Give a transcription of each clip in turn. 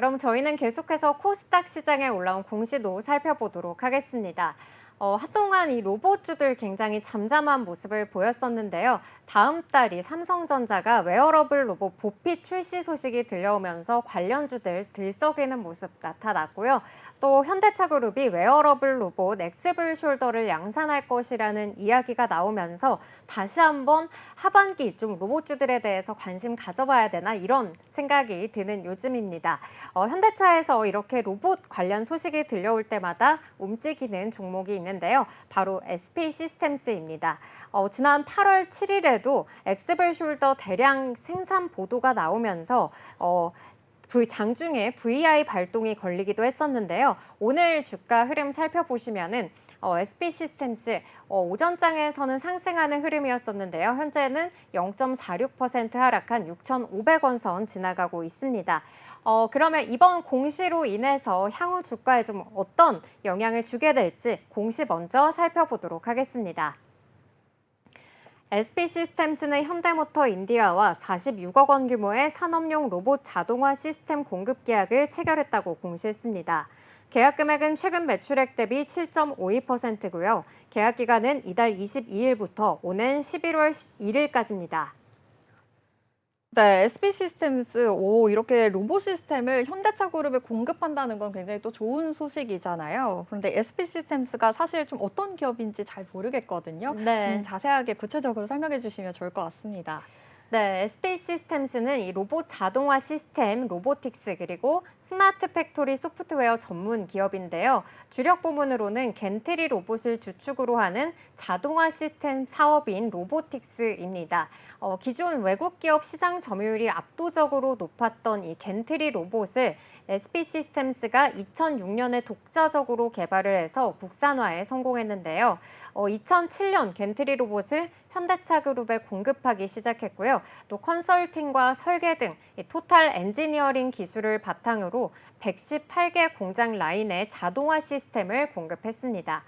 그럼 저희는 계속해서 코스닥 시장에 올라온 공시도 살펴보도록 하겠습니다. 한동안 이 로봇주들 굉장히 잠잠한 모습을 보였었는데요. 다음 달 이 삼성전자가 웨어러블 로봇 보핏 출시 소식이 들려오면서 관련주들 들썩이는 모습 나타났고요. 또 현대차그룹이 웨어러블 로봇 엑스블 숄더를 양산할 것이라는 이야기가 나오면서 다시 한번 하반기 좀 로봇주들에 대해서 관심 가져봐야 되나 이런 생각이 드는 요즘입니다. 현대차에서 이렇게 로봇 관련 소식이 들려올 때마다 움직이는 종목이 있는데요. 바로 SK 시스템스입니다. 지난 8월 7일에도 엑스블 숄더 대량 생산 보도가 나오면서 장중에 VI 발동이 걸리기도 했었는데요. 오늘 주가 흐름 살펴보시면은 SK 시스템스 오전장에서는 상승하는 흐름이었었는데요. 현재는 0.46% 하락한 6,500원 선 지나가고 있습니다. 그러면 이번 공시로 인해서 향후 주가에 좀 어떤 영향을 주게 될지 공시 먼저 살펴보도록 하겠습니다. SK 시스템스는 현대모터 인디아와 46억 원 규모의 산업용 로봇 자동화 시스템 공급 계약을 체결했다고 공시했습니다. 계약 금액은 최근 매출액 대비 7.52%고요. 계약 기간은 이달 22일부터 오는 11월 1일까지입니다. 네, SB 시스템스, 이렇게 로봇 시스템을 현대차 그룹에 공급한다는 건 굉장히 또 좋은 소식이잖아요. 그런데 SB 시스템스가 사실 좀 어떤 기업인지 잘 모르겠거든요. 네. 자세하게 구체적으로 설명해 주시면 좋을 것 같습니다. 네, SK 시스템스는 이 로봇 자동화 시스템, 로보틱스 그리고 스마트 팩토리 소프트웨어 전문 기업인데요. 주력 부문으로는 겐트리 로봇을 주축으로 하는 자동화 시스템 사업인 로보틱스입니다. 기존 외국 기업 시장 점유율이 압도적으로 높았던 이 겐트리 로봇을 SK 시스템스가 2006년에 독자적으로 개발을 해서 국산화에 성공했는데요. 2007년 겐트리 로봇을 현대차 그룹에 공급하기 시작했고요. 또 컨설팅과 설계 등 토탈 엔지니어링 기술을 바탕으로 118개 공장 라인의 자동화 시스템을 공급했습니다.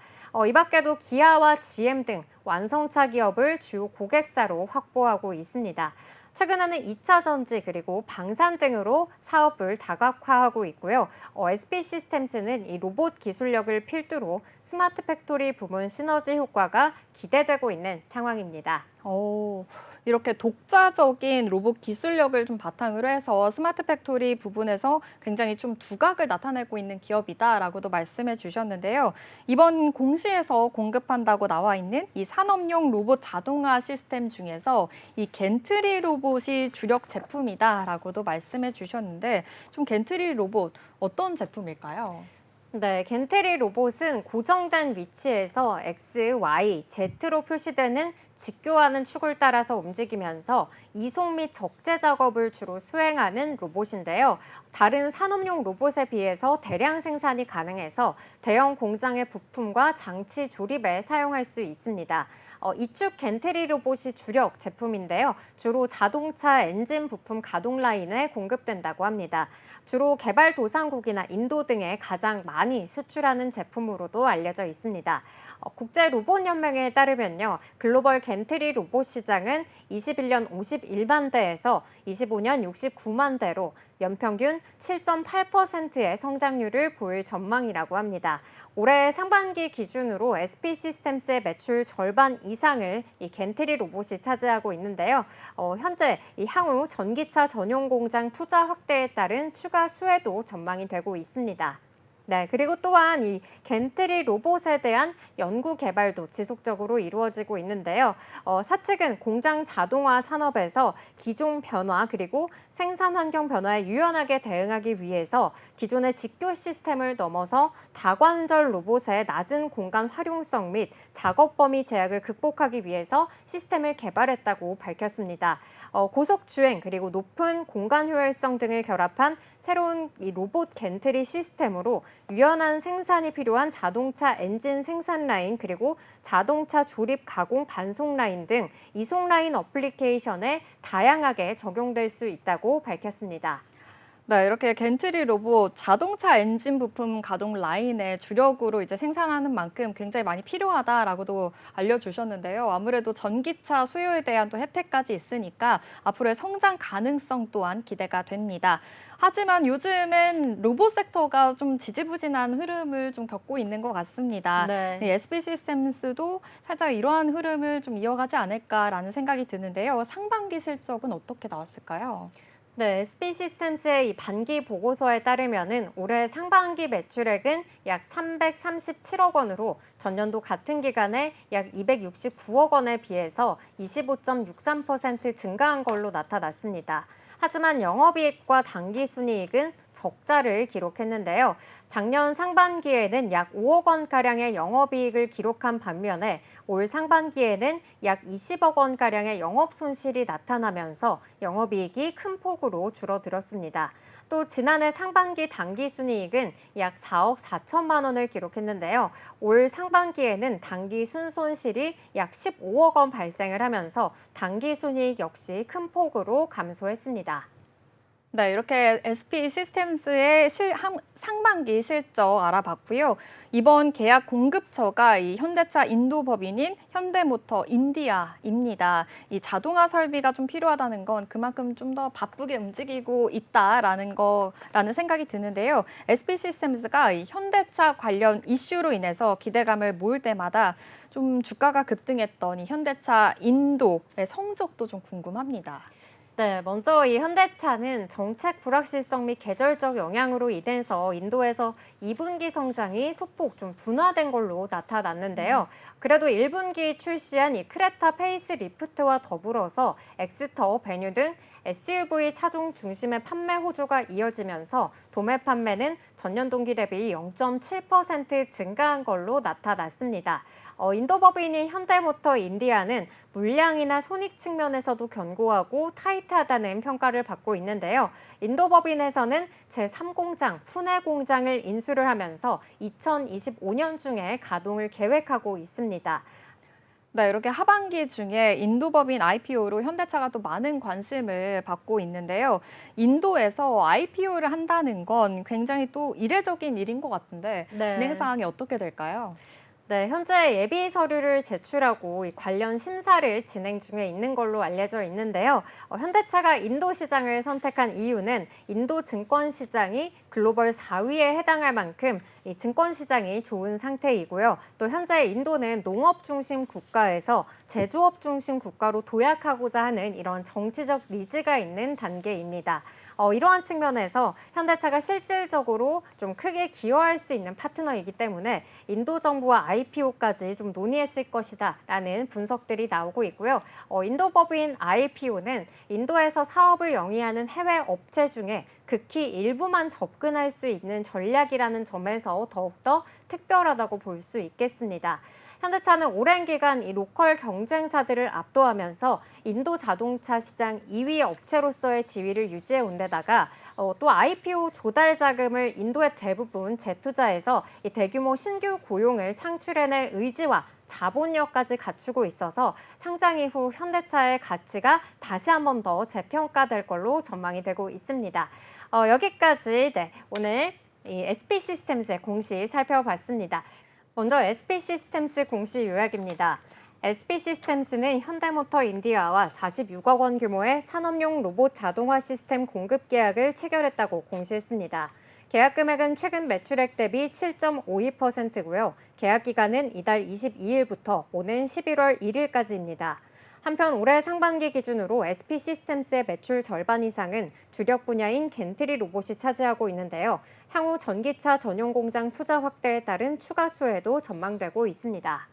이 밖에도 기아와 GM 등 완성차 기업을 주요 고객사로 확보하고 있습니다. 최근에는 2차 전지 그리고 방산 등으로 사업을 다각화하고 있고요. SK 시스템스는 이 로봇 기술력을 필두로 스마트 팩토리 부문 시너지 효과가 기대되고 있는 상황입니다. 이렇게 독자적인 로봇 기술력을 좀 바탕으로 해서 스마트 팩토리 부분에서 굉장히 좀 두각을 나타내고 있는 기업이다라고도 말씀해 주셨는데요. 이번 공시에서 공급한다고 나와 있는 이 산업용 로봇 자동화 시스템 중에서 이 겐트리 로봇이 주력 제품이다라고도 말씀해 주셨는데 좀 겐트리 로봇 어떤 제품일까요? 네, 겐트리 로봇은 고정된 위치에서 X, Y, Z로 표시되는 직교하는 축을 따라서 움직이면서 이송 및 적재 작업을 주로 수행하는 로봇인데요. 다른 산업용 로봇에 비해서 대량 생산이 가능해서 대형 공장의 부품과 장치 조립에 사용할 수 있습니다. 이축 겐트리 로봇이 주력 제품인데요. 주로 자동차 엔진 부품 가동 라인에 공급된다고 합니다. 주로 개발도상국이나 인도 등에 가장 많이 수출하는 제품으로도 알려져 있습니다. 국제로봇연맹에 따르면요. 글로벌 겐트리 로봇 시장은 21년 51만 대에서 25년 69만 대로 연평균 7.8%의 성장률을 보일 전망이라고 합니다. 올해 상반기 기준으로 SK 시스템스의 매출 절반 이상을 이 겐트리 로봇이 차지하고 있는데요. 현재 이 향후 전기차 전용 공장 투자 확대에 따른 추가 수혜도 전망이 되고 있습니다. 네, 그리고 또한 이 겐트리 로봇에 대한 연구 개발도 지속적으로 이루어지고 있는데요. 사측은 공장 자동화 산업에서 기종 변화 그리고 생산 환경 변화에 유연하게 대응하기 위해서 기존의 직교 시스템을 넘어서 다관절 로봇의 낮은 공간 활용성 및 작업 범위 제약을 극복하기 위해서 시스템을 개발했다고 밝혔습니다. 고속 주행 그리고 높은 공간 효율성 등을 결합한 새로운 이 로봇 겐트리 시스템으로 유연한 생산이 필요한 자동차 엔진 생산 라인 그리고 자동차 조립 가공 반송 라인 등 이송 라인 어플리케이션에 다양하게 적용될 수 있다고 밝혔습니다. 네, 이렇게 겐트리 로봇 자동차 엔진 부품 가동 라인에 주력으로 이제 생산하는 만큼 굉장히 많이 필요하다라고도 알려주셨는데요. 아무래도 전기차 수요에 대한 또 혜택까지 있으니까 앞으로의 성장 가능성 또한 기대가 됩니다. 하지만 요즘엔 로봇 섹터가 좀 지지부진한 흐름을 좀 겪고 있는 것 같습니다. 네. SP 시스템스도 살짝 이러한 흐름을 좀 이어가지 않을까라는 생각이 드는데요. 상반기 실적은 어떻게 나왔을까요? 네, SB 시스템스의 이 반기 보고서에 따르면은 올해 상반기 매출액은 약 337억 원으로 전년도 같은 기간에 약 269억 원에 비해서 25.63% 증가한 걸로 나타났습니다. 하지만 영업이익과 당기순이익은 적자를 기록했는데요. 작년 상반기에는 약 5억 원가량의 영업이익을 기록한 반면에 올 상반기에는 약 20억 원가량의 영업 손실이 나타나면서 영업이익이 큰 폭으로 줄어들었습니다. 또 지난해 상반기 당기순이익은 약 4억 4천만 원을 기록했는데요. 올 상반기에는 당기 순손실이 약 15억 원 발생을 하면서 당기순이익 역시 큰 폭으로 감소했습니다. 네, 이렇게 SP 시스템스의 상반기 실적 알아봤고요. 이번 계약 공급처가 이 현대차 인도 법인인 현대모터 인디아입니다. 이 자동화 설비가 좀 필요하다는 건 그만큼 좀 더 바쁘게 움직이고 있다라는 생각이 드는데요. SP 시스템스가 이 현대차 관련 이슈로 인해서 기대감을 모을 때마다 좀 주가가 급등했던 이 현대차 인도의 성적도 좀 궁금합니다. 네, 먼저 이 현대차는 정책 불확실성 및 계절적 영향으로 인해서 인도에서 2분기 성장이 소폭 좀 둔화된 걸로 나타났는데요. 그래도 1분기 출시한 이 크레타 페이스리프트와 더불어서 엑스터, 베뉴 등 SUV 차종 중심의 판매 호조가 이어지면서 도매 판매는 전년 동기 대비 0.7% 증가한 걸로 나타났습니다. 인도 법인인 현대모터 인디아는 물량이나 손익 측면에서도 견고하고 타이트하다는 평가를 받고 있는데요. 인도 법인에서는 제3공장, 푸네 공장을 인수를 하면서 2025년 중에 가동을 계획하고 있습니다. 네, 이렇게 하반기 중에 인도 법인 IPO로 현대차가 또 많은 관심을 받고 있는데요. 인도에서 IPO를 한다는 건 굉장히 또 이례적인 일인 것 같은데 네. 진행 사항이 어떻게 될까요? 네, 현재 예비 서류를 제출하고 이 관련 심사를 진행 중에 있는 걸로 알려져 있는데요. 현대차가 인도 시장을 선택한 이유는 인도 증권 시장이 글로벌 4위에 해당할 만큼 이 증권 시장이 좋은 상태이고요. 또 현재 인도는 농업 중심 국가에서 제조업 중심 국가로 도약하고자 하는 이런 정치적 니즈가 있는 단계입니다. 이러한 측면에서 현대차가 실질적으로 좀 크게 기여할 수 있는 파트너이기 때문에 인도 정부와 IPO까지 좀 논의했을 것이다라는 분석들이 나오고 있고요. 인도 법인 IPO는 인도에서 사업을 영위하는 해외 업체 중에 극히 일부만 접근할 수 있는 전략이라는 점에서 더욱더 특별하다고 볼 수 있겠습니다. 현대차는 오랜 기간 이 로컬 경쟁사들을 압도하면서 인도 자동차 시장 2위 업체로서의 지위를 유지해 온 데다가 또 IPO 조달 자금을 인도에 대부분 재투자해서 이 대규모 신규 고용을 창출해낼 의지와 자본력까지 갖추고 있어서 상장 이후 현대차의 가치가 다시 한 번 더 재평가될 걸로 전망이 되고 있습니다. 여기까지 오늘 이 SP 시스템스의 공시 살펴봤습니다. 먼저 SP 시스템스 공시 요약입니다. SP 시스템스는 현대모터 인디아와 46억 원 규모의 산업용 로봇 자동화 시스템 공급 계약을 체결했다고 공시했습니다. 계약 금액은 최근 매출액 대비 7.52%고요. 계약 기간은 이달 22일부터 오는 11월 1일까지입니다. 한편 올해 상반기 기준으로 SP 시스템스의 매출 절반 이상은 주력 분야인 겐트리 로봇이 차지하고 있는데요. 향후 전기차 전용 공장 투자 확대에 따른 추가 수혜도 전망되고 있습니다.